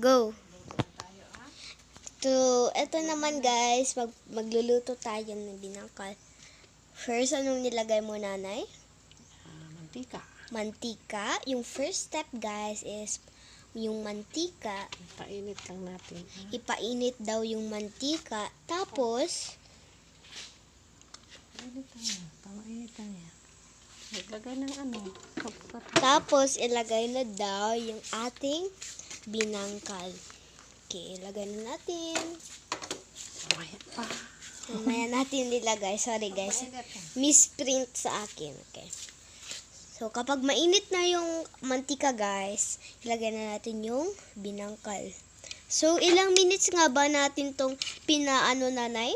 Go. Luto na tayo, ha? Eto naman guys, magluluto tayo ng binangkal. First, anong nilagay mo, nanay? Mantika. Mantika. Yung first step guys is yung mantika. Painit lang natin, ha? Ipainit daw yung mantika. Tapos, Painit lang yan. Pamainit lang yan. Naglagay ng ano? tapos ilagay na daw yung ating binangkal. Okay, ilagay na natin. Mamaya pa. Mamaya natin nilagay. Sorry guys. Painit lang. Misprint sa akin. Okay. So, kapag mainit na yung mantika, guys, ilagay na natin yung binangkal. So, ilang minutes nga ba natin tong pinaano, nanay?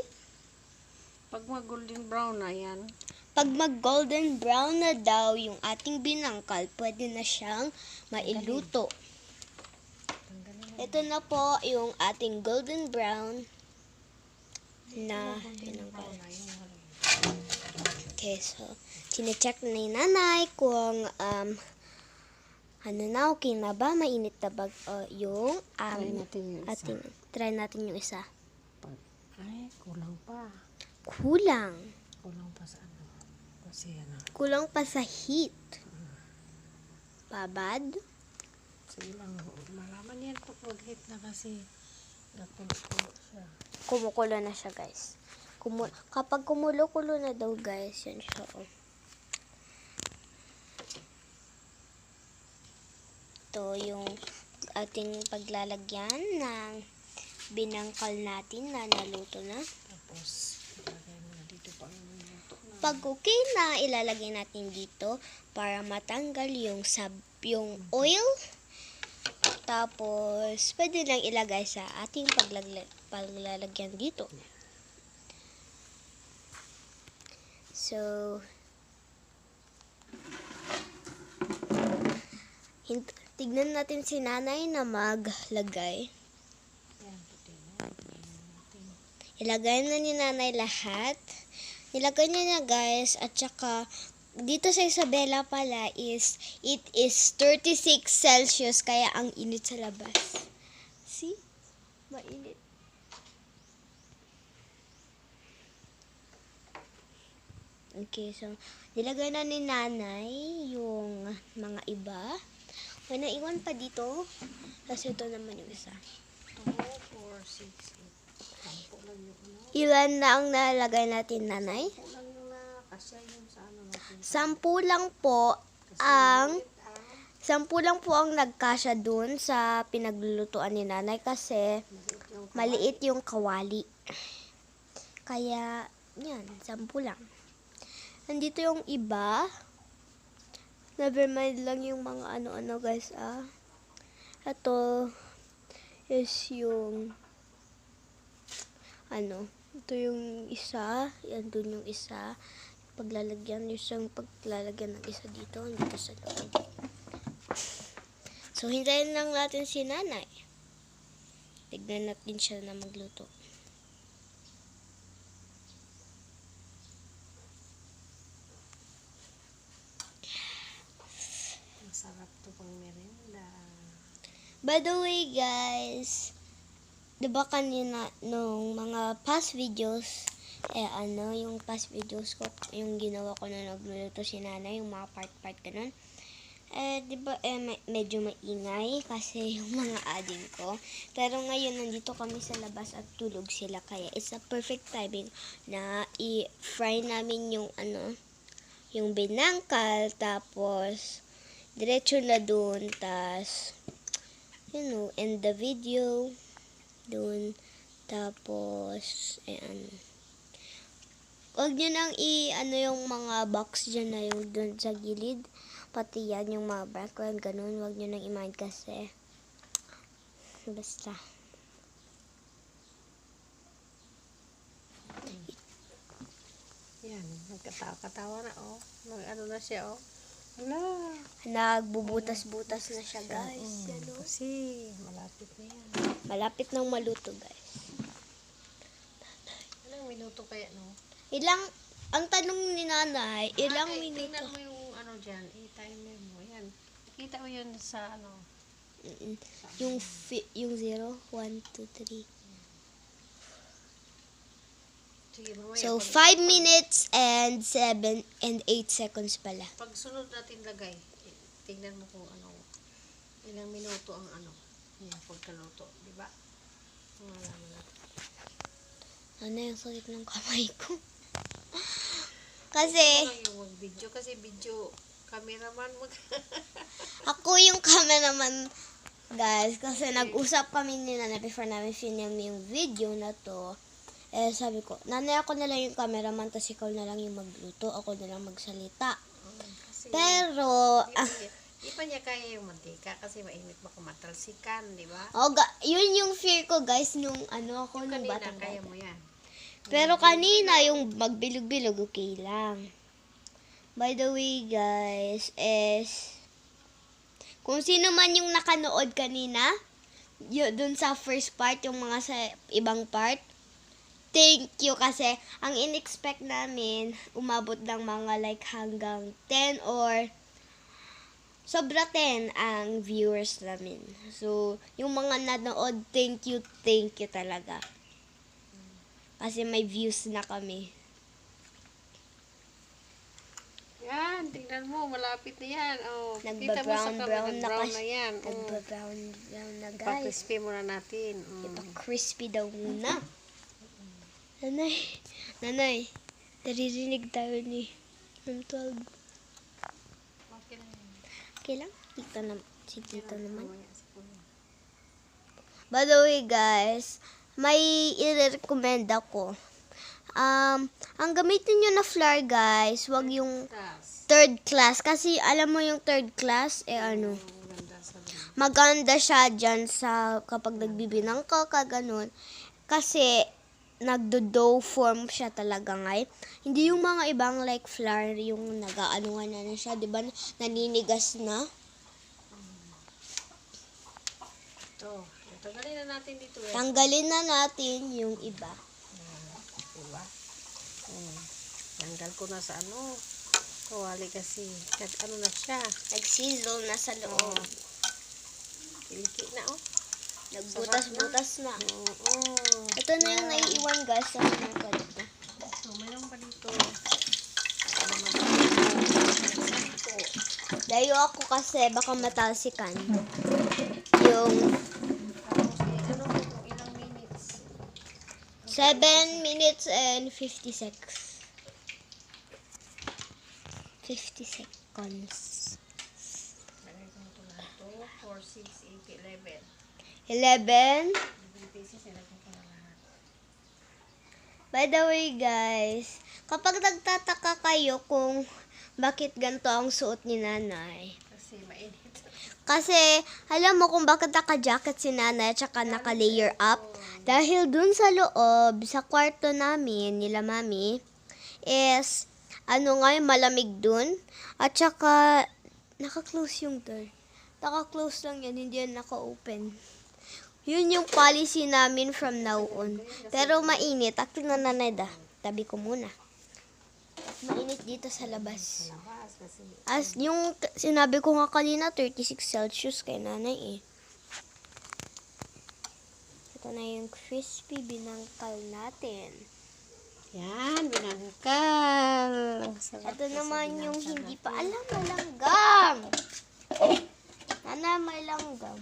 Pag mag-golden brown na yan, Pag mag-golden brown na daw yung ating binangkal, pwede na siyang mailuto. tanggalin na. Ito na po yung ating golden brown na binangkal. Na yung halong. Okay, so, chinecheck na ni nanay kung ano na, okay na ba? Mainit na ba yung Try natin yung isa. try natin yung isa. Ay, kulang pa. Kulang. Kulang pa sa ano. Kasi ano. Kulang pa sa heat. Babad. Sige lang. Malaman yan pag mag-hit na kasi nakulo siya. Kumukulo na siya, guys. Kapag kumulo-kulo na daw, guys, yan siya. Oh. Ito yung ating paglalagyan ng binangkal natin na naluto na. Tapos, ilagay mo na dito pa ang luto na. Pag okay na, ilalagay natin dito para matanggal yung oil. Tapos, pwede lang ilagay sa ating paglalagyan dito. So, tignan natin si nanay na maglagay. Yan, puti na. Natin. Ilagay na ni nanay lahat. Nilagay niya na, guys. At saka, dito sa Isabela pala it is 36 Celsius. Kaya ang init sa labas. See? Mainit. Okay, so, nilagay na ni nanay yung mga iba. May naiwan pa dito. Kasi ito naman yung isa. 2, 4, 6, 8. Sampo lang yung ano. Ilan na ang nalagay natin, nanay? Sampo lang yung nakasya yung sa ano natin. Sampu lang po ang nagkasya dun sa pinaglulutuan ni nanay kasi maliit yung kawali. Kaya, yan, 10 lang. Nandito yung iba. Nevermind lang yung mga ano-ano, guys, Ito is yung ito yung isa. Yan dun yung isa. Paglalagyan ng isa dito sa loob. So, hintayin lang natin si nanay. Tignan natin siya na magluto. Masarap to pang merienda. By the way, guys, diba kanina nung mga past videos, yung past videos ko, yung ginawa ko na nagluluto si nanay, yung mga part-part ganun. Diba, medyo maingay kasi yung mga ading ko. Pero ngayon, nandito kami sa labas at tulog sila. Kaya, it's a perfect timing na i-fry namin yung binangkal. Tapos, diretso na dun. Tas, end the video. Dun. Tapos, ayan. Huwag nyo nang yung mga box dyan na yung dun sa gilid. Pati yan, yung mga background, ganun. Huwag nyo nang i-mind kasi. Basta. Yan, nagkatawa na, oh. Nag-ano na siya, oh. Hala. Nagbubutas-butas na siya, guys. Yan, oh. Kasi, malapit na yan. Malapit nang maluto, guys. Ilang minuto kaya, no? Ang tanong ni nanay, ilang Tingnan minuto? mo yung ano dyan, i-timer mo. Yan. Kita mo yun sa ano. Yung 0, 1, 2, 3. Sige, mamaya. So, 5 minutes and 7 and 8 seconds pala. Pag sunod natin lagay, tingnan mo kung ilang minuto ang yung pagkaluto, di ba? Malaman natin. Ano yung sakit ng kamay ko? Kasi, Yung mag-video, kasi video cameraman mo. ako yung cameraman, guys. Kasi nag-usap kami ni Nanay before namin film yung video na to. Eh, sabi ko, Nanay, ako na lang yung cameraman, tapos ikaw na lang yung magluto, ako na lang magsalita. Kasi, Pero, di pa niya kaya yung mantika kasi mainit baka matalsikan, di ba? yun yung fear ko, guys, nung ako, nung Kanina, batang kaya bata. mo yan. Pero kanina, yung magbilog-bilog, okay lang. By the way, guys, kung sino man yung nakanood kanina, dun sa first part, yung mga sa ibang part, thank you kasi ang in-expect namin, umabot ng mga like hanggang 10 or sobra 10 ang viewers namin. So, yung mga nanood, thank you talaga. Kasi may views na kami. Yan, tingnan mo, malapit na yan. Oh, kita mo sa Nagba-brown camera, brown na yan. Nagba-brown na, guys. Pa-crispy muna natin. Ipa-crispy daw muna. Nanay, naririnig tayo ni Ma'am 12. Okay na yan. Okay lang? Si Tito naman. Mamaya, sipon. By the way, guys, may i-recommend ako. Ang gamitin nyo na flour, guys, wag yung Tas, 3rd class. Kasi alam mo yung 3rd class, ang ganda sa maganda siya dyan sa kapag nagbibinang ka, ganun. Kasi nagdo-dough form siya talaga ngayon. Hindi yung mga ibang like flour, yung nag-aanuhan na siya, di ba? Naninigas na. Ito, tanggalin na natin dito. Tanggalin na natin yung iba. Diba? Tanggal ko na sa kawali kasi na siya. Nag-sizzle na sa loob. Kiliki na Nagbutas-butas na. Oo. Ito na yung naiiwan, guys, sa mga kanito. So, mayroon pa dito. Dayo ako kasi baka matalsikan. Yung Tapos, ilang minutes? 7 minutes and 50 seconds. 50 seconds. Lagay ko na ito na ito. 4, 6, 8, 11. 11. 11 pieces, ilagay ko na lahat. By the way, guys, kapag nagtataka kayo kung bakit ganito ang suot ni Nanay. Kasi mainit. Kasi, alam mo kung bakit naka-jacket si Nanay at saka naka-layer up? Dahil dun sa loob, sa kwarto namin, nila Mami, is, malamig dun. At saka, naka-close yung door. Naka-close lang yan, hindi yan naka-open. Yun yung policy namin from now on. Pero mainit. Akit na Nanay tabi ko muna. Mainit dito sa labas. Labas kasi. As yung sinabi ko nga kanina, 36 Celsius kay Nanay eh. Ito na yung crispy binangkal natin. Yan, binangkal. Sarap Ito kasi naman yung binangkal hindi natin. pa alam, may langgam. Nanay, may langgam.